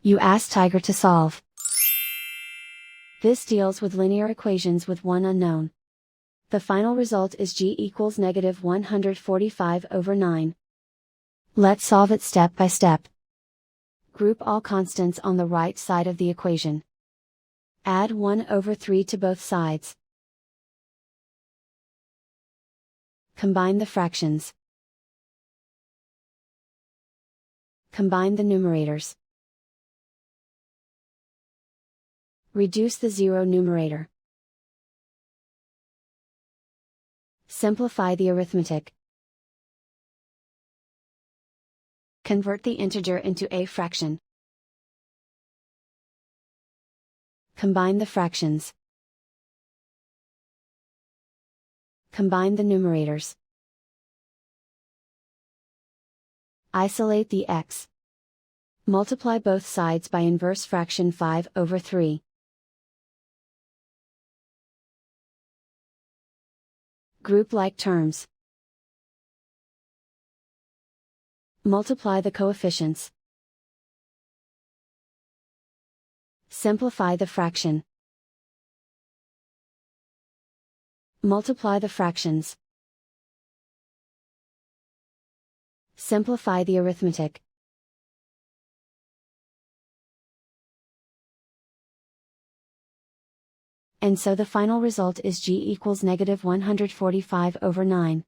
You ask Tiger to solve. This deals with linear equations with one unknown. The final result is g equals -145/9. Let's solve it step by step. Group all constants on the right side of the equation. Add 1/3 to both sides. Combine the fractions. Combine the numerators. Reduce the zero numerator. Simplify the arithmetic. Convert the integer into a fraction. Combine the fractions. Combine the numerators. Isolate the x. Multiply both sides by inverse fraction 5/3. Group like terms. Multiply the coefficients. Simplify the fraction. Multiply the fractions. Simplify the arithmetic. And so the final result is g equals -145/9.